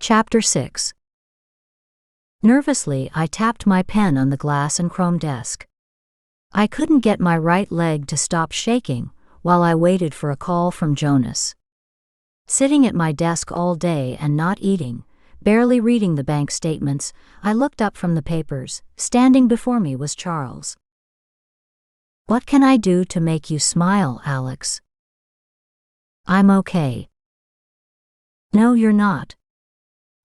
Chapter 6. Nervously, I tapped my pen on the glass and chrome desk. I couldn't get my right leg to stop shaking while I waited for a call from Jonas. Sitting at my desk all day and not eating, barely reading the bank statements, I looked up from the papers. Standing before me was Charles. "What can I do to make you smile, Alex?" "I'm okay." "No, you're not.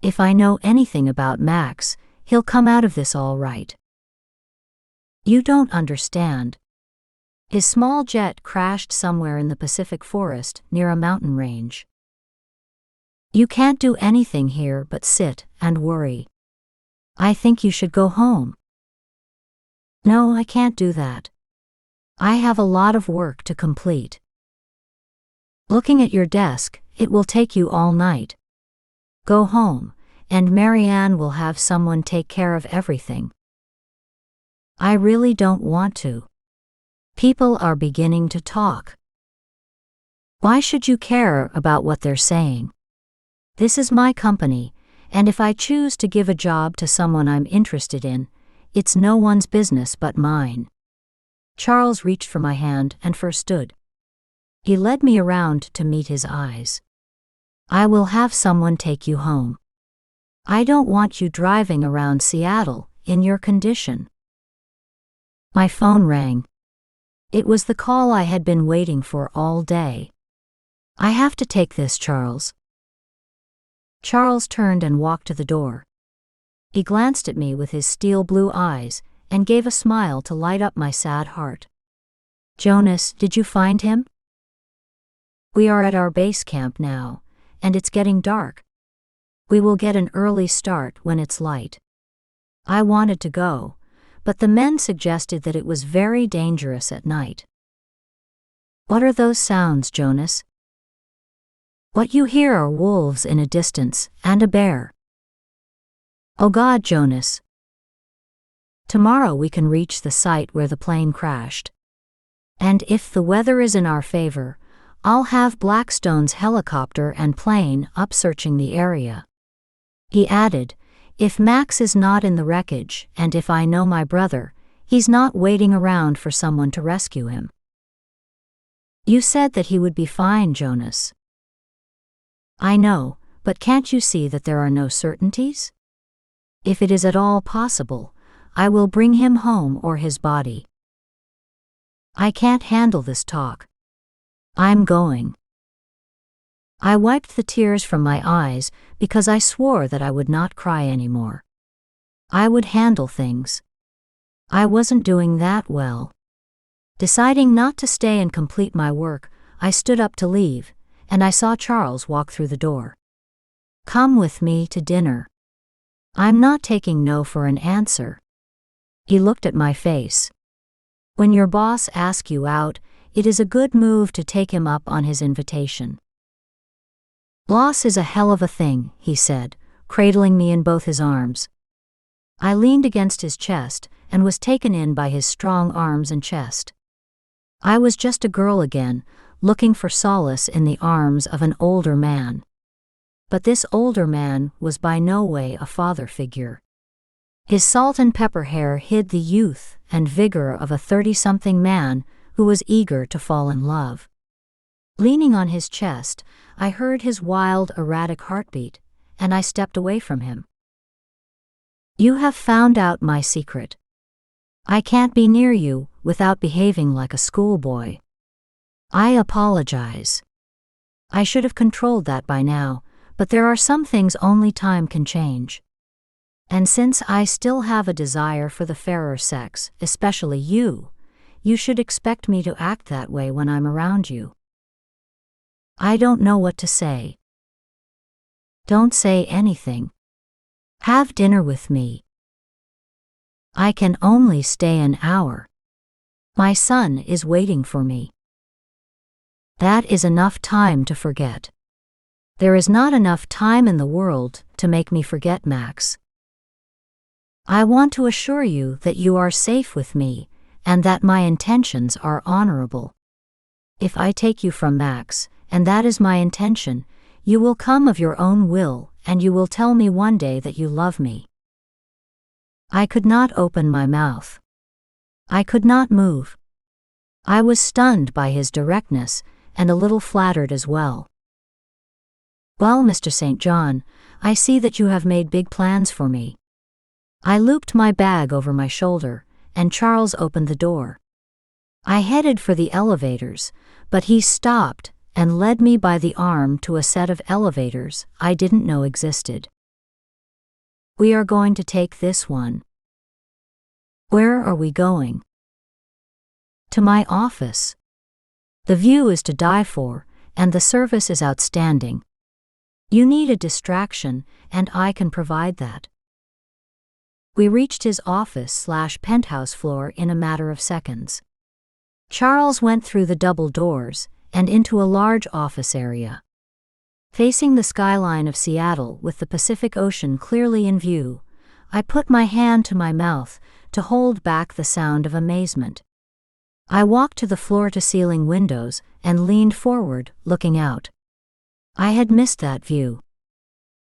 If I know anything about Max, he'll come out of this all right." "You don't understand. His small jet crashed somewhere in the Pacific Forest near a mountain range. You can't do anything here but sit and worry. I think you should go home." "No, I can't do that. I have a lot of work to complete." "Looking at your desk, it will take you all night. Go home, and Marianne will have someone take care of everything." "I really don't want to. People are beginning to talk." "Why should you care about what they're saying? This is my company, and if I choose to give a job to someone I'm interested in, it's no one's business but mine." Charles reached for my hand and first stood. He led me around to meet his eyes. "I will have someone take you home. I don't want you driving around Seattle in your condition." My phone rang. It was the call I had been waiting for all day. "I have to take this, Charles." Charles turned and walked to the door. He glanced at me with his steel blue eyes and gave a smile to light up my sad heart. "Jonas, did you find him?" "We are at our base camp now, and it's getting dark. We will get an early start when it's light." I wanted to go, but the men suggested that it was very dangerous at night. "What are those sounds, Jonas?" "What you hear are wolves in a distance, and a bear." "Oh God, Jonas." "Tomorrow we can reach the site where the plane crashed. And if the weather is in our favor, I'll have Blackstone's helicopter and plane up searching the area." He added, "If Max is not in the wreckage, and if I know my brother, he's not waiting around for someone to rescue him." "You said that he would be fine, Jonas." "I know, but can't you see that there are no certainties? If it is at all possible, I will bring him home or his body." "I can't handle this talk. I'm going." I wiped the tears from my eyes because I swore that I would not cry anymore. I would handle things. I wasn't doing that well. Deciding not to stay and complete my work, I stood up to leave, and I saw Charles walk through the door. "Come with me to dinner." I'm not taking no for an answer. He looked at my face. "When your boss asks you out, it is a good move to take him up on his invitation." "Loss is a hell of a thing," he said, cradling me in both his arms. I leaned against his chest and was taken in by his strong arms and chest. I was just a girl again, looking for solace in the arms of an older man. But this older man was by no way a father figure. His salt and pepper hair hid the youth and vigor of a 30-something man who was eager to fall in love. Leaning on his chest, I heard his wild, erratic heartbeat, and I stepped away from him. "You have found out my secret. I can't be near you without behaving like a schoolboy. I apologize. I should have controlled that by now, but there are some things only time can change. And since I still have a desire for the fairer sex, especially you should expect me to act that way when I'm around you." I don't know what to say. "Don't say anything. Have dinner with me." "I can only stay an hour. My son is waiting for me." "That is enough time to forget." "There is not enough time in the world to make me forget, Max. I want to assure you that you are safe with me and that my intentions are honorable. If I take you from Max, and that is my intention, you will come of your own will and you will tell me one day that you love me." I could not open my mouth. I could not move. I was stunned by his directness and a little flattered as well. "Well, Mr. St. John, I see that you have made big plans for me." I looped my bag over my shoulder, and Charles opened the door. I headed for the elevators, but he stopped and led me by the arm to a set of elevators I didn't know existed. "We are going to take this one." "Where are we going?" "To my office. The view is to die for, and the service is outstanding. You need a distraction, and I can provide that." We reached his office/penthouse floor in a matter of seconds. Charles went through the double doors and into a large office area. Facing the skyline of Seattle with the Pacific Ocean clearly in view, I put my hand to my mouth to hold back the sound of amazement. I walked to the floor-to-ceiling windows and leaned forward, looking out. I had missed that view.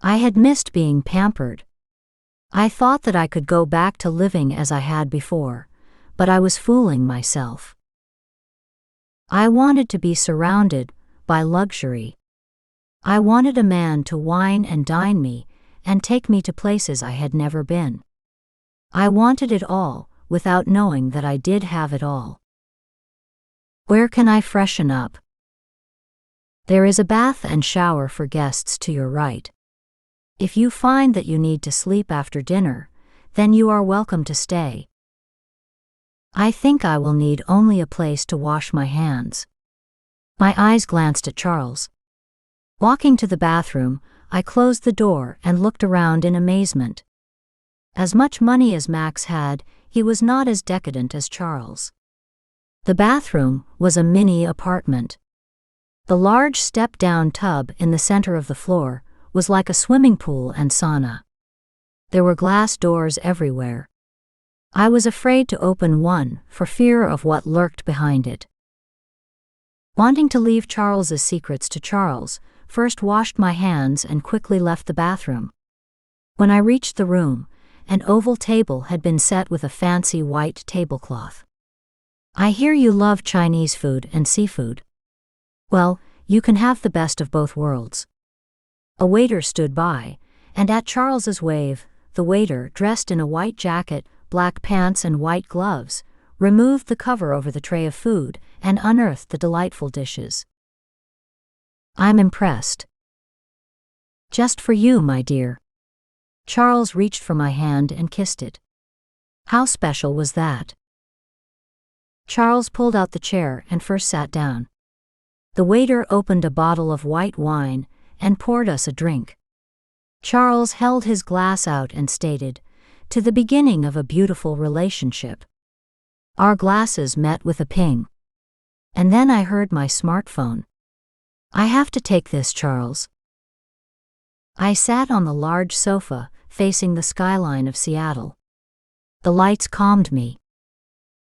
I had missed being pampered. I thought that I could go back to living as I had before, but I was fooling myself. I wanted to be surrounded by luxury. I wanted a man to wine and dine me and take me to places I had never been. I wanted it all without knowing that I did have it all. "Where can I freshen up?" "There is a bath and shower for guests to your right. If you find that you need to sleep after dinner, then you are welcome to stay. I think I will need only a place to wash my hands." My eyes glanced at Charles. Walking to the bathroom, I closed the door and looked around in amazement. As much money as Max had, he was not as decadent as Charles. The bathroom was a mini apartment. The large step-down tub in the center of the floor was like a swimming pool and sauna. There were glass doors everywhere. I was afraid to open one for fear of what lurked behind it. Wanting to leave Charles's secrets to Charles, first washed my hands and quickly left the bathroom. When I reached the room, an oval table had been set with a fancy white tablecloth. "I hear you love Chinese food and seafood. Well, you can have the best of both worlds." A waiter stood by, and at Charles's wave, the waiter, dressed in a white jacket, black pants and white gloves, removed the cover over the tray of food and unearthed the delightful dishes. "I'm impressed." "Just for you, my dear." Charles reached for my hand and kissed it. "How special was that?" Charles pulled out the chair and first sat down. The waiter opened a bottle of white wine and poured us a drink. Charles held his glass out and stated, "To the beginning of a beautiful relationship." Our glasses met with a ping. And then I heard my smartphone. "I have to take this, Charles." I sat on the large sofa, facing the skyline of Seattle. The lights calmed me.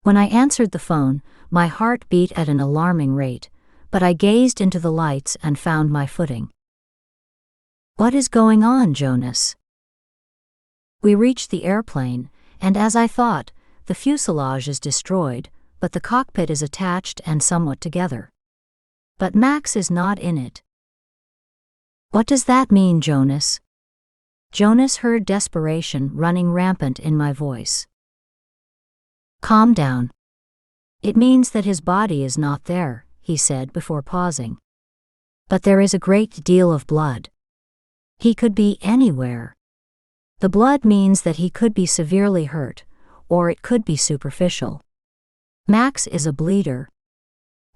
When I answered the phone, my heart beat at an alarming rate, but I gazed into the lights and found my footing. "What is going on, Jonas?" We reached the airplane, and as I thought, the fuselage is destroyed, but the cockpit is attached and somewhat together. But Max is not in it. "What does that mean, Jonas?" Jonas heard desperation running rampant in my voice. "Calm down. It means that his body is not there," he said before pausing. "But there is a great deal of blood. He could be anywhere. The blood means that he could be severely hurt, or it could be superficial. Max is a bleeder.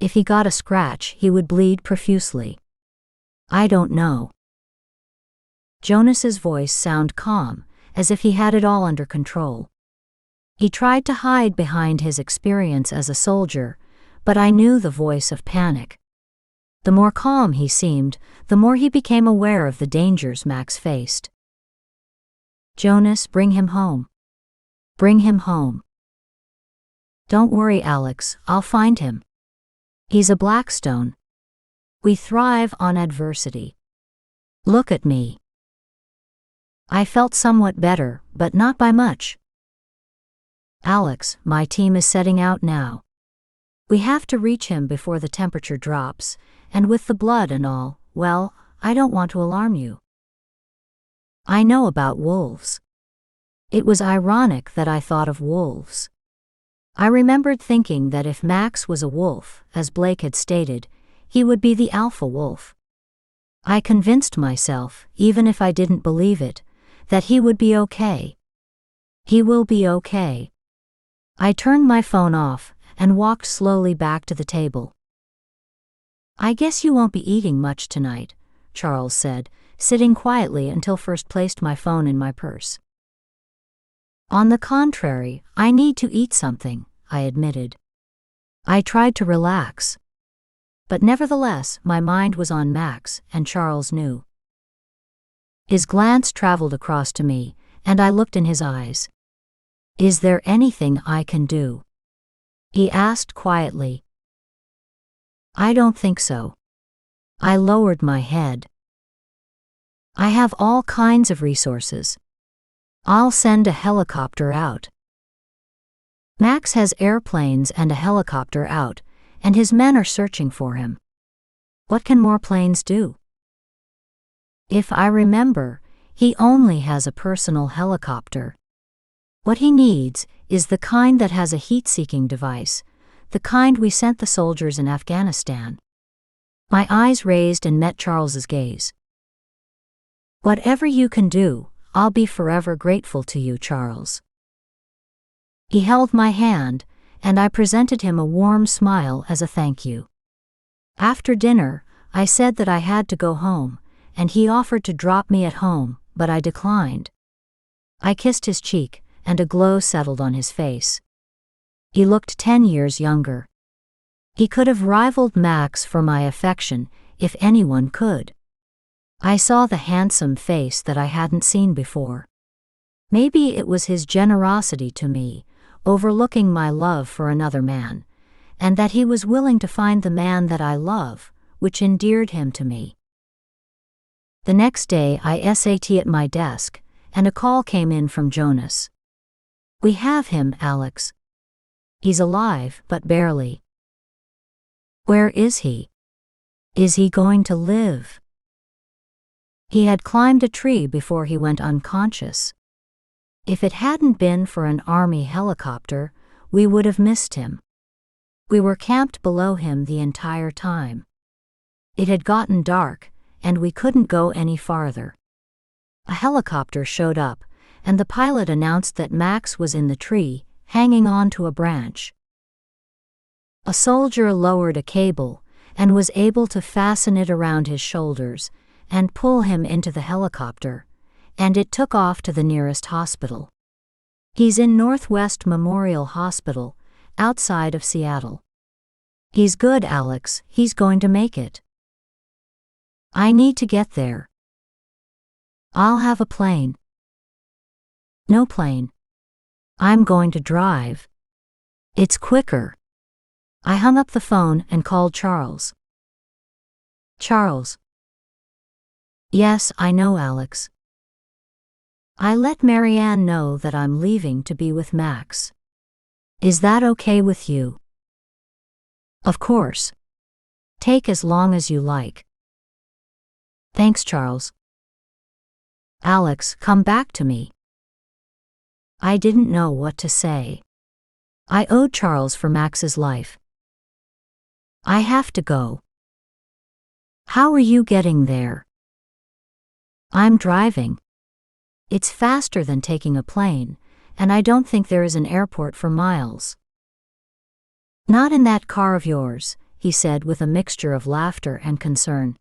If he got a scratch, he would bleed profusely. I don't know." Jonas's voice sounded calm, as if he had it all under control. He tried to hide behind his experience as a soldier, but I knew the voice of panic. The more calm he seemed, the more he became aware of the dangers Max faced. "Jonas, bring him home. Bring him home." "Don't worry, Alex, I'll find him. He's a Blackstone. We thrive on adversity. Look at me." I felt somewhat better, but not by much. Alex, my team is setting out now. We have to reach him before the temperature drops, and with the blood and all, well, I don't want to alarm you. I know about wolves. It was ironic that I thought of wolves. I remembered thinking that if Max was a wolf, as Blake had stated, he would be the alpha wolf. I convinced myself, even if I didn't believe it, that he would be okay. He will be okay. I turned my phone off and walked slowly back to the table. I guess you won't be eating much tonight, Charles said, sitting quietly until first placed my phone in my purse. On the contrary, I need to eat something, I admitted. I tried to relax. But nevertheless, my mind was on Max, and Charles knew. His glance traveled across to me, and I looked in his eyes. Is there anything I can do? He asked quietly. I don't think so. I lowered my head. I have all kinds of resources. I'll send a helicopter out. Max has airplanes and a helicopter out, and his men are searching for him. What can more planes do? If I remember, he only has a personal helicopter. What he needs is the kind that has a heat-seeking device, the kind we sent the soldiers in Afghanistan. My eyes raised and met Charles's gaze. Whatever you can do, I'll be forever grateful to you, Charles. He held my hand, and I presented him a warm smile as a thank you. After dinner, I said that I had to go home, and he offered to drop me at home, but I declined. I kissed his cheek, and a glow settled on his face. He looked 10 years younger. He could have rivaled Max for my affection, if anyone could. I saw the handsome face that I hadn't seen before. Maybe it was his generosity to me, overlooking my love for another man, and that he was willing to find the man that I love, which endeared him to me. The next day I sat at my desk, and a call came in from Jonas. We have him, Alex. He's alive, but barely. Where is he? Is he going to live? He had climbed a tree before he went unconscious. If it hadn't been for an army helicopter, we would have missed him. We were camped below him the entire time. It had gotten dark, and we couldn't go any farther. A helicopter showed up, and the pilot announced that Max was in the tree, hanging on to a branch. A soldier lowered a cable, and was able to fasten it around his shoulders, and pull him into the helicopter, and it took off to the nearest hospital. He's in Northwest Memorial Hospital, outside of Seattle. He's good, Alex, he's going to make it. I need to get there. I'll have a plane. No plane. I'm going to drive. It's quicker. I hung up the phone and called Charles. Charles. Yes, I know, Alex. I let Marianne know that I'm leaving to be with Max. Is that okay with you? Of course. Take as long as you like. Thanks, Charles. Alex, come back to me. I didn't know what to say. I owed Charles for Max's life. I have to go. How are you getting there? I'm driving. It's faster than taking a plane, and I don't think there is an airport for miles. Not in that car of yours, he said with a mixture of laughter and concern.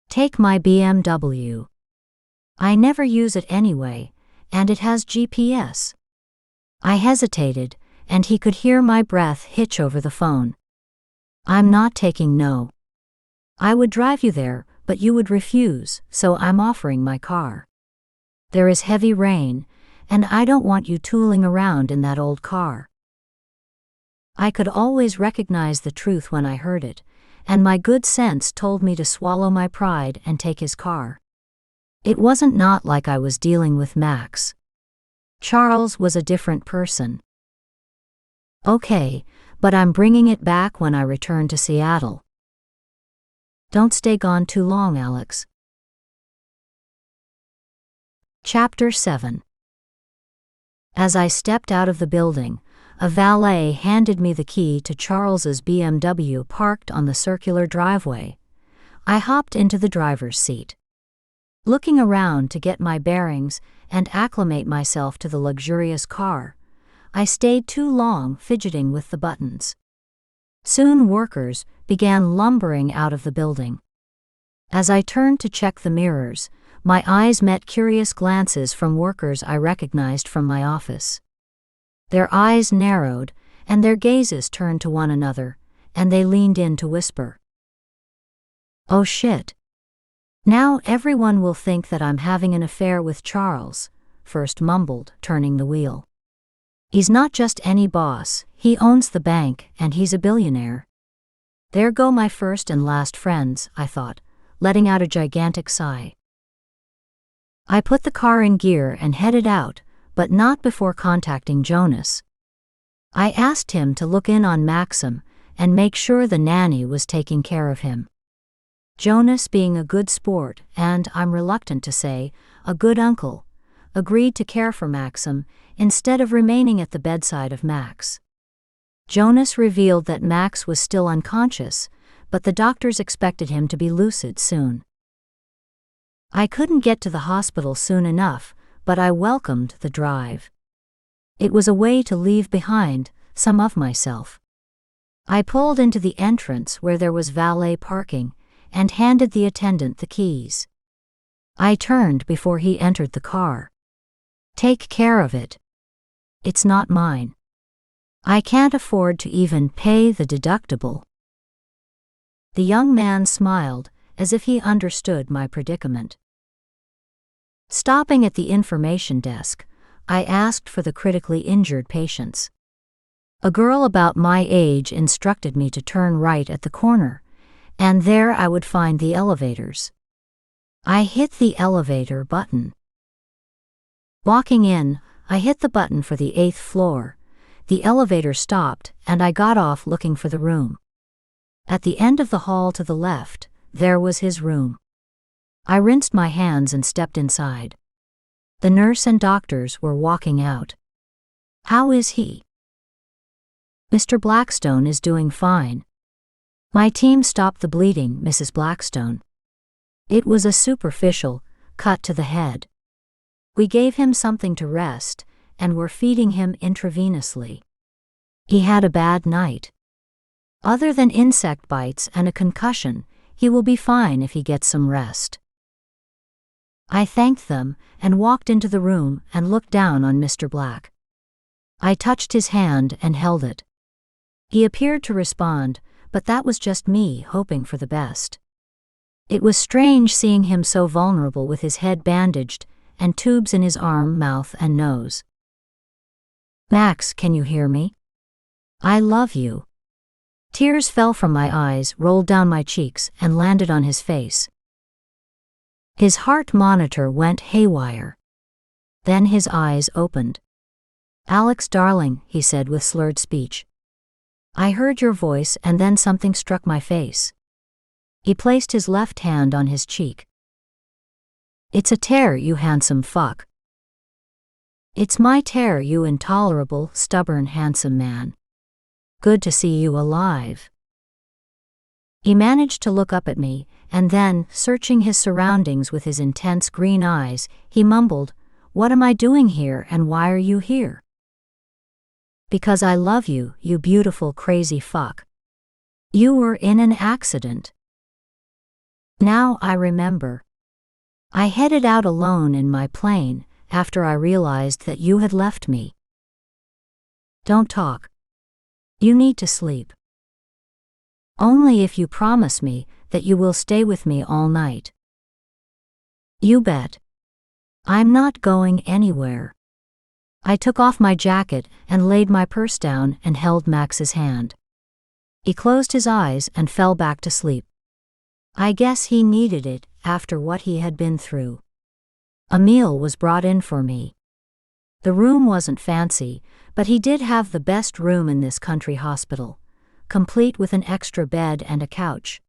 Take my BMW. I never use it anyway, and it has GPS. I hesitated, and he could hear my breath hitch over the phone. I'm not taking no. I would drive you there, but you would refuse, so I'm offering my car. There is heavy rain, and I don't want you tooling around in that old car. I could always recognize the truth when I heard it, and my good sense told me to swallow my pride and take his car. It wasn't not like I was dealing with Max. Charles was a different person. Okay, but I'm bringing it back when I return to Seattle. Don't stay gone too long, Alex. Chapter 7. As I stepped out of the building, a valet handed me the key to Charles's BMW parked on the circular driveway. I hopped into the driver's seat. Looking around to get my bearings and acclimate myself to the luxurious car, I stayed too long fidgeting with the buttons. Soon workers began lumbering out of the building. As I turned to check the mirrors, my eyes met curious glances from workers I recognized from my office. Their eyes narrowed, and their gazes turned to one another, and they leaned in to whisper. "Oh shit. Now everyone will think that I'm having an affair with Charles," First mumbled, turning the wheel. "He's not just any boss, he owns the bank, and he's a billionaire." There go my first and last friends, I thought, letting out a gigantic sigh. I put the car in gear and headed out, but not before contacting Jonas. I asked him to look in on Maxim and make sure the nanny was taking care of him. Jonas, being a good sport and, I'm reluctant to say, a good uncle, agreed to care for Maxim instead of remaining at the bedside of Max. Jonas revealed that Max was still unconscious, but the doctors expected him to be lucid soon. I couldn't get to the hospital soon enough, but I welcomed the drive. It was a way to leave behind some of myself. I pulled into the entrance where there was valet parking and handed the attendant the keys. I turned before he entered the car. "Take care of it. It's not mine. I can't afford to even pay the deductible." The young man smiled, as if he understood my predicament. Stopping at the information desk, I asked for the critically injured patients. A girl about my age instructed me to turn right at the corner, and there I would find the elevators. I hit the elevator button. Walking in, I hit the button for the 8th floor. The elevator stopped, and I got off looking for the room. At the end of the hall to the left, there was his room. I rinsed my hands and stepped inside. The nurse and doctors were walking out. "How is he?" "Mr. Blackstone is doing fine. My team stopped the bleeding, Mrs. Blackstone. It was a superficial cut to the head. We gave him something to rest, and were feeding him intravenously. He had a bad night. Other than insect bites and a concussion, he will be fine if he gets some rest." I thanked them and walked into the room and looked down on Mr. Black. I touched his hand and held it. He appeared to respond, but that was just me hoping for the best. It was strange seeing him so vulnerable with his head bandaged and tubes in his arm, mouth, and nose. "Max, can you hear me? I love you." Tears fell from my eyes, rolled down my cheeks, and landed on his face. His heart monitor went haywire. Then his eyes opened. "Alex, darling," he said with slurred speech. "I heard your voice and then something struck my face." He placed his left hand on his cheek. "It's a tear, you handsome fuck." "It's my tear, you intolerable, stubborn, handsome man. Good to see you alive." He managed to look up at me, and then, searching his surroundings with his intense green eyes, he mumbled, "What am I doing here and why are you here?" "Because I love you, you beautiful crazy fuck. You were in an accident." Now I remember. I headed out alone in my plane after I realized that you had left me. "Don't talk. You need to sleep. Only if you promise me that you will stay with me all night." "You bet. I'm not going anywhere." I took off my jacket and laid my purse down and held Max's hand. He closed his eyes and fell back to sleep. I guess he needed it after what he had been through. A meal was brought in for me. The room wasn't fancy, but he did have the best room in this country hospital, complete with an extra bed and a couch.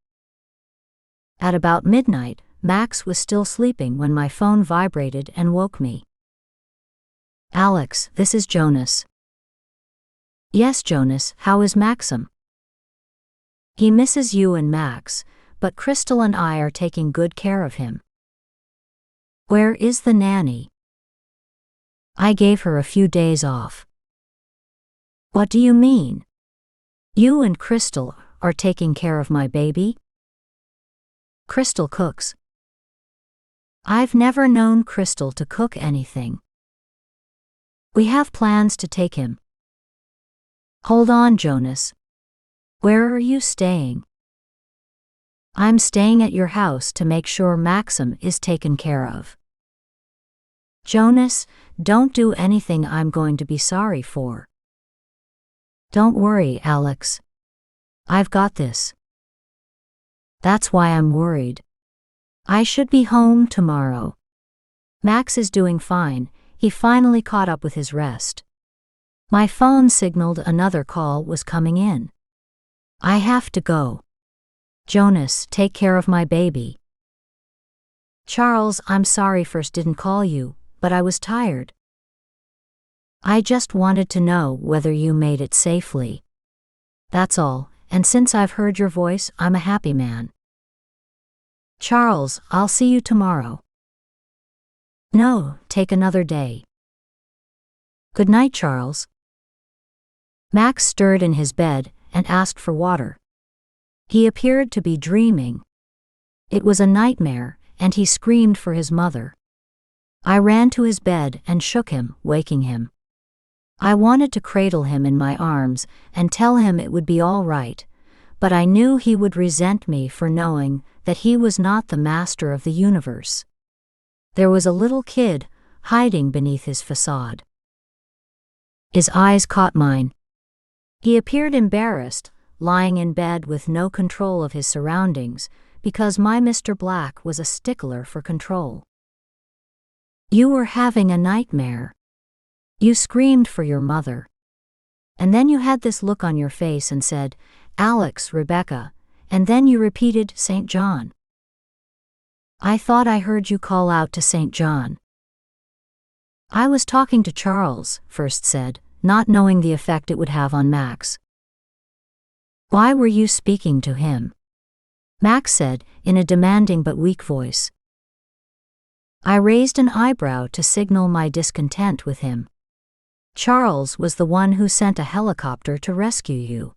At about midnight, Max was still sleeping when my phone vibrated and woke me. "Alex, this is Jonas." "Yes, Jonas, how is Maxim?" "He misses you and Max, but Crystal and I are taking good care of him." "Where is the nanny?" "I gave her a few days off." "What do you mean? You and Crystal are taking care of my baby?" "Crystal cooks." "I've never known Crystal to cook anything." "We have plans to take him." "Hold on, Jonas. Where are you staying?" "I'm staying at your house to make sure Maxim is taken care of." "Jonas, don't do anything I'm going to be sorry for." "Don't worry, Alex. I've got this." "That's why I'm worried. I should be home tomorrow." "Max is doing fine, he finally caught up with his rest." My phone signaled another call was coming in. "I have to go. Jonas, take care of my baby." "Charles, I'm sorry first didn't call you, but I was tired. I just wanted to know whether you made it safely. That's all, and since I've heard your voice, I'm a happy man." "Charles, I'll see you tomorrow." "No, take another day." "Good night, Charles." Max stirred in his bed and asked for water. He appeared to be dreaming. It was a nightmare, and he screamed for his mother. I ran to his bed and shook him, waking him. I wanted to cradle him in my arms and tell him it would be all right, but I knew he would resent me for knowing that he was not the master of the universe. There was a little kid hiding beneath his facade. His eyes caught mine. He appeared embarrassed, lying in bed with no control of his surroundings, because my Mr. Black was a stickler for control. "You were having a nightmare. You screamed for your mother. And then you had this look on your face and said, 'Alex, Rebecca,' and then you repeated St. John. I thought I heard you call out to St. John." "I was talking to Charles," First said, not knowing the effect it would have on Max. "Why were you speaking to him?" Max said, in a demanding but weak voice. I raised an eyebrow to signal my discontent with him. "Charles was the one who sent a helicopter to rescue you.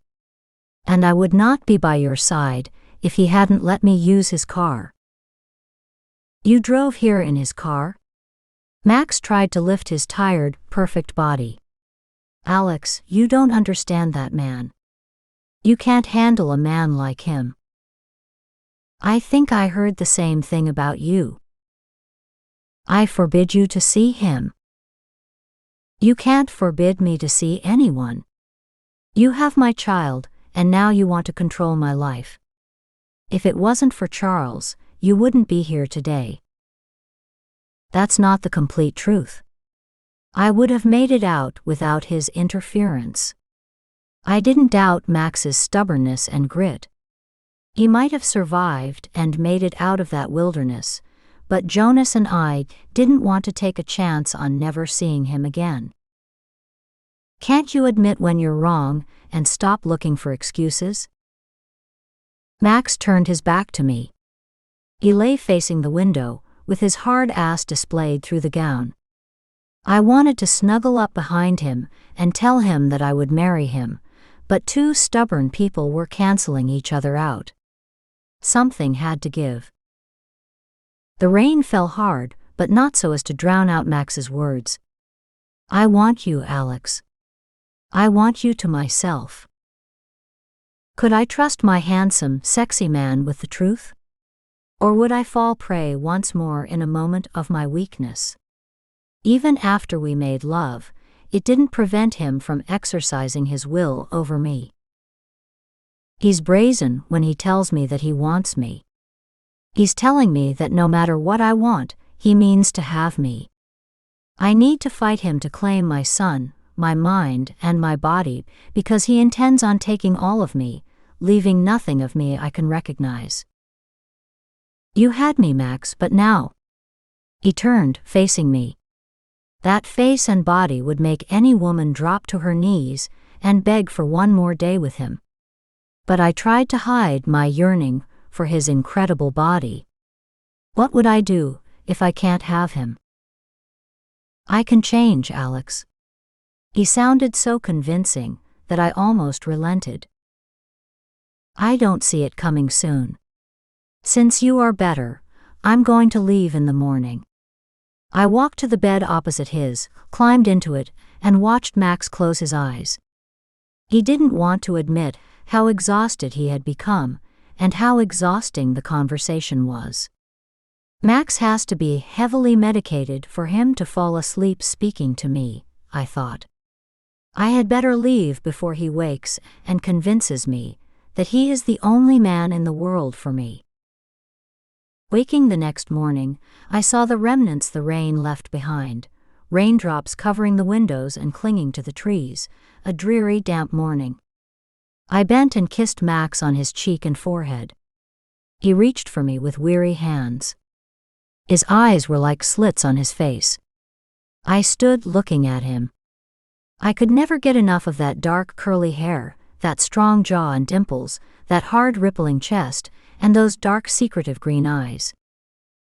And I would not be by your side if he hadn't let me use his car." "You drove here in his car?" Max tried to lift his tired, perfect body. "Alex, you don't understand that man. You can't handle a man like him." "I think I heard the same thing about you." "I forbid you to see him." "You can't forbid me to see anyone. You have my child, and now you want to control my life. If it wasn't for Charles, you wouldn't be here today." "That's not the complete truth. I would have made it out without his interference." I didn't doubt Max's stubbornness and grit. He might have survived and made it out of that wilderness, but Jonas and I didn't want to take a chance on never seeing him again. "Can't you admit when you're wrong and stop looking for excuses?" Max turned his back to me. He lay facing the window, with his hard ass displayed through the gown. I wanted to snuggle up behind him and tell him that I would marry him, but two stubborn people were canceling each other out. Something had to give. The rain fell hard, but not so as to drown out Max's words. "I want you, Alex. I want you to myself." Could I trust my handsome, sexy man with the truth? Or would I fall prey once more in a moment of my weakness? Even after we made love, it didn't prevent him from exercising his will over me. He's brazen when he tells me that he wants me. He's telling me that no matter what I want, he means to have me. I need to fight him to claim my son, my mind, and my body, because he intends on taking all of me, leaving nothing of me I can recognize. You had me, Max, but now. He turned, facing me. That face and body would make any woman drop to her knees and beg for one more day with him. But I tried to hide my yearning for his incredible body. What would I do if I can't have him? I can change, Alex. He sounded so convincing that I almost relented. I don't see it coming soon. Since you are better, I'm going to leave in the morning. I walked to the bed opposite his, climbed into it, and watched Max close his eyes. He didn't want to admit how exhausted he had become, and how exhausting the conversation was. Max has to be heavily medicated for him to fall asleep speaking to me, I thought. I had better leave before he wakes and convinces me that he is the only man in the world for me. Waking the next morning, I saw the remnants the rain left behind, raindrops covering the windows and clinging to the trees, a dreary, damp morning. I bent and kissed Max on his cheek and forehead. He reached for me with weary hands. His eyes were like slits on his face. I stood looking at him. I could never get enough of that dark curly hair, that strong jaw and dimples, that hard rippling chest, and those dark secretive green eyes.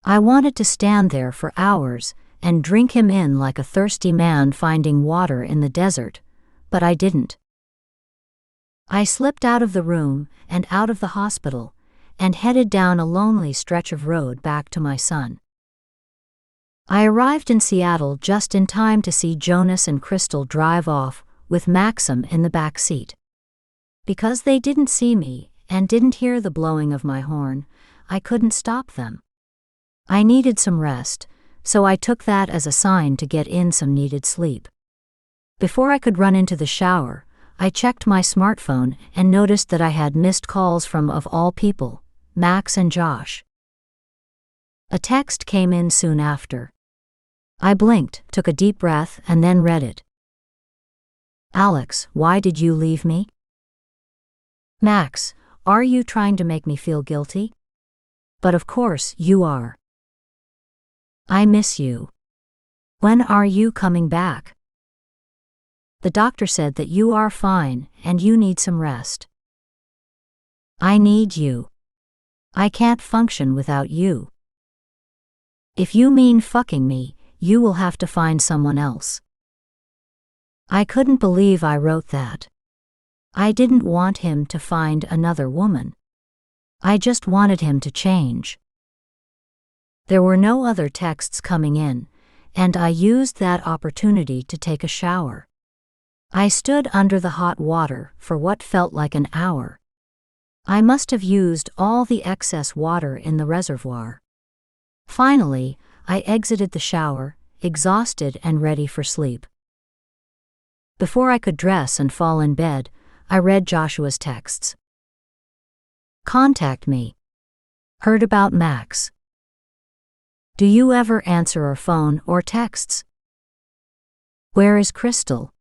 I wanted to stand there for hours and drink him in like a thirsty man finding water in the desert, but I didn't. I slipped out of the room and out of the hospital, and headed down a lonely stretch of road back to my son. I arrived in Seattle just in time to see Jonas and Crystal drive off with Maxim in the back seat. Because they didn't see me and didn't hear the blowing of my horn, I couldn't stop them. I needed some rest, so I took that as a sign to get in some needed sleep. Before I could run into the shower, I checked my smartphone and noticed that I had missed calls from, of all people, Max and Josh. A text came in soon after. I blinked, took a deep breath, and then read it. Alex, why did you leave me? Max, are you trying to make me feel guilty? But of course you are. I miss you. When are you coming back? The doctor said that you are fine and you need some rest. I need you. I can't function without you. If you mean fucking me, you will have to find someone else. I couldn't believe I wrote that. I didn't want him to find another woman. I just wanted him to change. There were no other texts coming in, and I used that opportunity to take a shower. I stood under the hot water for what felt like an hour. I must have used all the excess water in the reservoir. Finally, I exited the shower, exhausted and ready for sleep. Before I could dress and fall in bed, I read Joshua's texts. Contact me. Heard about Max. Do you ever answer our phone or texts? Where is Crystal?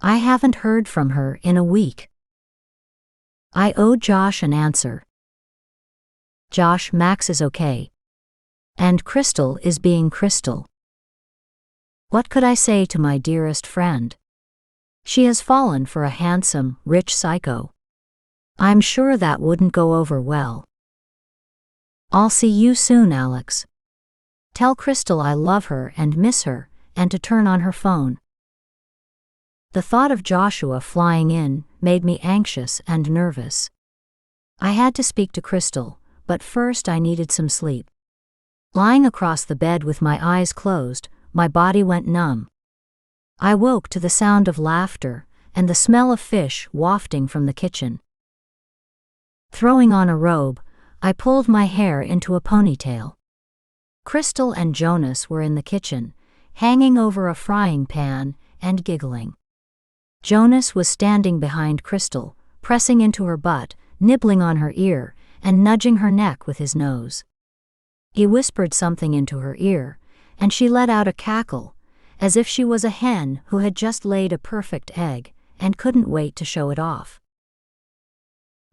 I haven't heard from her in a week. I owe Josh an answer. Josh, Max is okay. And Crystal is being Crystal. What could I say to my dearest friend? She has fallen for a handsome, rich psycho. I'm sure that wouldn't go over well. I'll see you soon, Alex. Tell Crystal I love her and miss her, and to turn on her phone. The thought of Joshua flying in made me anxious and nervous. I had to speak to Crystal, but first I needed some sleep. Lying across the bed with my eyes closed, my body went numb. I woke to the sound of laughter and the smell of fish wafting from the kitchen. Throwing on a robe, I pulled my hair into a ponytail. Crystal and Jonas were in the kitchen, hanging over a frying pan and giggling. Jonas was standing behind Crystal, pressing into her butt, nibbling on her ear, and nudging her neck with his nose. He whispered something into her ear, and she let out a cackle, as if she was a hen who had just laid a perfect egg and couldn't wait to show it off.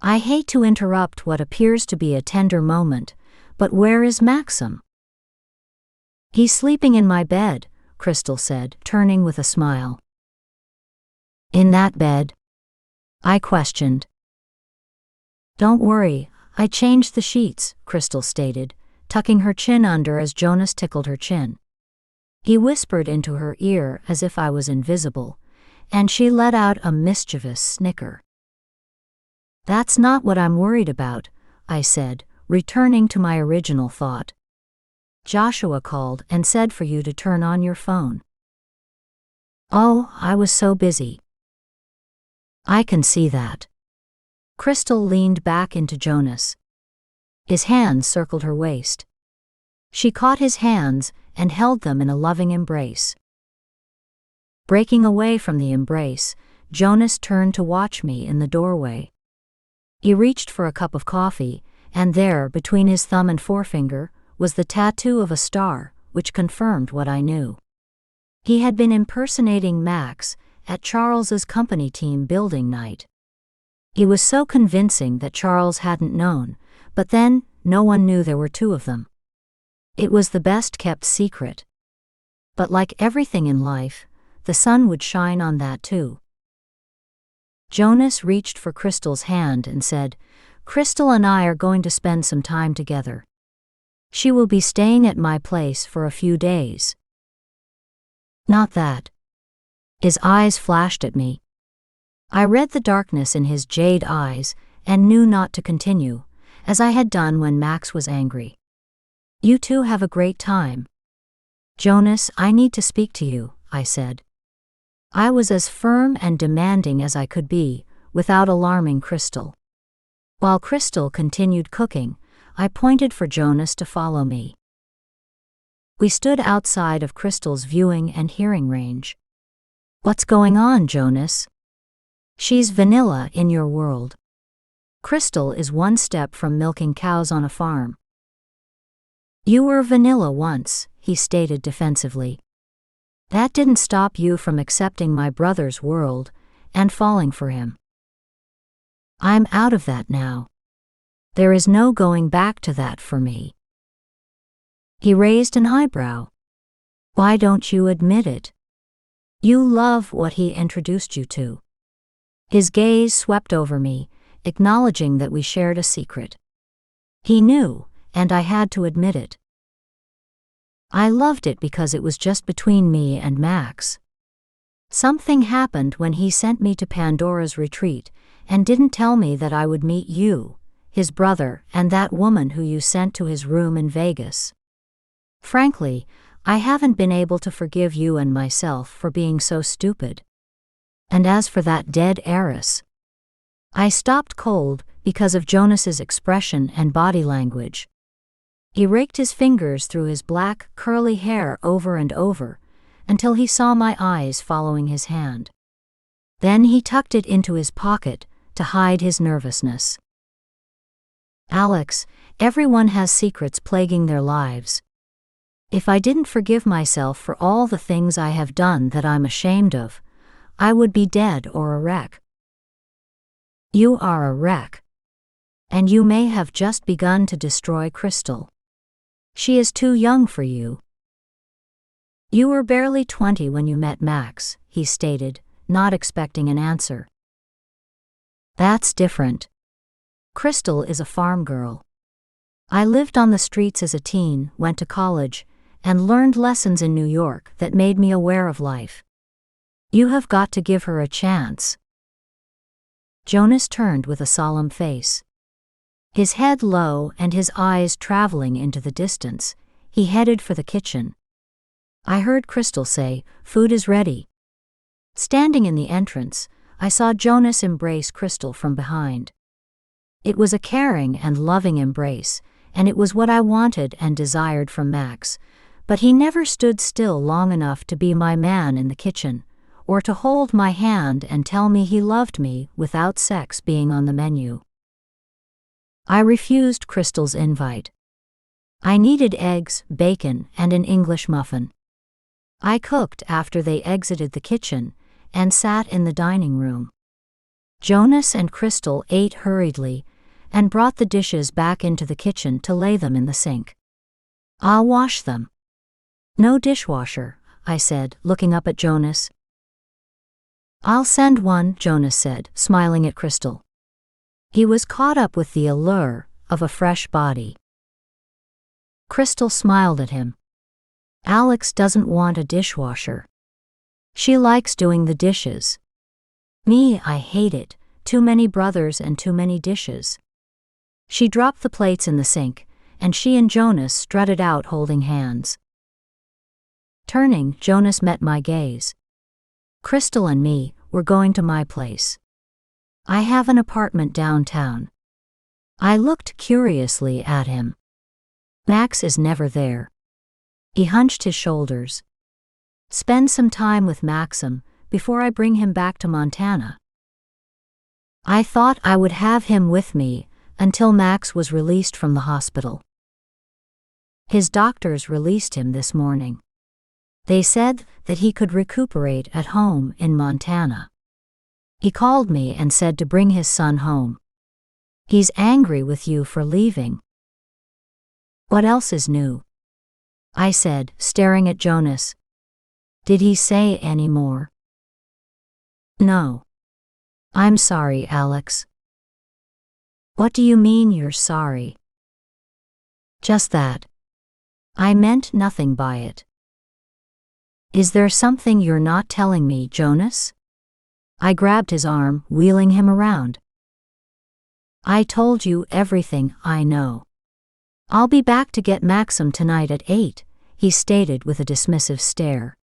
I hate to interrupt what appears to be a tender moment, but where is Maxim? He's sleeping in my bed, Crystal said, turning with a smile. In that bed? I questioned. Don't worry, I changed the sheets, Crystal stated, tucking her chin under as Jonas tickled her chin. He whispered into her ear as if I was invisible, and she let out a mischievous snicker. That's not what I'm worried about, I said, returning to my original thought. Joshua called and said for you to turn on your phone. Oh, I was so busy. I can see that. Crystal leaned back into Jonas. His hands circled her waist. She caught his hands and held them in a loving embrace. Breaking away from the embrace, Jonas turned to watch me in the doorway. He reached for a cup of coffee, and there, between his thumb and forefinger, was the tattoo of a star, which confirmed what I knew. He had been impersonating Max at Charles's company team building night. He was so convincing that Charles hadn't known, but then, no one knew there were two of them. It was the best-kept secret. But like everything in life, the sun would shine on that too. Jonas reached for Crystal's hand and said, Crystal and I are going to spend some time together. She will be staying at my place for a few days. Not that. His eyes flashed at me. I read the darkness in his jade eyes and knew not to continue, as I had done when Max was angry. You two have a great time. Jonas, I need to speak to you, I said. I was as firm and demanding as I could be, without alarming Crystal. While Crystal continued cooking, I pointed for Jonas to follow me. We stood outside of Crystal's viewing and hearing range. What's going on, Jonas? She's vanilla in your world. Crystal is one step from milking cows on a farm. You were vanilla once, he stated defensively. That didn't stop you from accepting my brother's world and falling for him. I'm out of that now. There is no going back to that for me. He raised an eyebrow. Why don't you admit it? You love what he introduced you to. His gaze swept over me, acknowledging that we shared a secret. He knew, and I had to admit it. I loved it because it was just between me and Max. Something happened when he sent me to Pandora's retreat and didn't tell me that I would meet you, his brother, and that woman who you sent to his room in Vegas. Frankly, I haven't been able to forgive you and myself for being so stupid. And as for that dead heiress, I stopped cold because of Jonas's expression and body language. He raked his fingers through his black, curly hair over and over, until he saw my eyes following his hand. Then he tucked it into his pocket to hide his nervousness. Alex, everyone has secrets plaguing their lives. If I didn't forgive myself for all the things I have done that I'm ashamed of, I would be dead or a wreck. You are a wreck. And you may have just begun to destroy Crystal. She is too young for you. You were barely 20 when you met Max, he stated, not expecting an answer. That's different. Crystal is a farm girl. I lived on the streets as a teen, went to college, and learned lessons in New York that made me aware of life. You have got to give her a chance. Jonas turned with a solemn face. His head low and his eyes traveling into the distance, he headed for the kitchen. I heard Crystal say, "Food is ready." Standing in the entrance, I saw Jonas embrace Crystal from behind. It was a caring and loving embrace, and it was what I wanted and desired from Max, but he never stood still long enough to be my man in the kitchen, or to hold my hand and tell me he loved me without sex being on the menu. I refused Crystal's invite. I needed eggs, bacon, and an English muffin. I cooked after they exited the kitchen and sat in the dining room. Jonas and Crystal ate hurriedly and brought the dishes back into the kitchen to lay them in the sink. I'll wash them. No dishwasher, I said, looking up at Jonas. I'll send one, Jonas said, smiling at Crystal. He was caught up with the allure of a fresh body. Crystal smiled at him. Alex doesn't want a dishwasher. She likes doing the dishes. Me, I hate it, too many brothers and too many dishes. She dropped the plates in the sink, and she and Jonas strutted out holding hands. Turning, Jonas met my gaze. Crystal and me were going to my place. I have an apartment downtown. I looked curiously at him. Max is never there. He hunched his shoulders. Spend some time with Maxim before I bring him back to Montana. I thought I would have him with me until Max was released from the hospital. His doctors released him this morning. They said that he could recuperate at home in Montana. He called me and said to bring his son home. He's angry with you for leaving. What else is new? I said, staring at Jonas. Did he say any more? No. I'm sorry, Alex. What do you mean you're sorry? Just that. I meant nothing by it. Is there something you're not telling me, Jonas? I grabbed his arm, wheeling him around. I told you everything I know. I'll be back to get Maxim tonight at 8, he stated with a dismissive stare.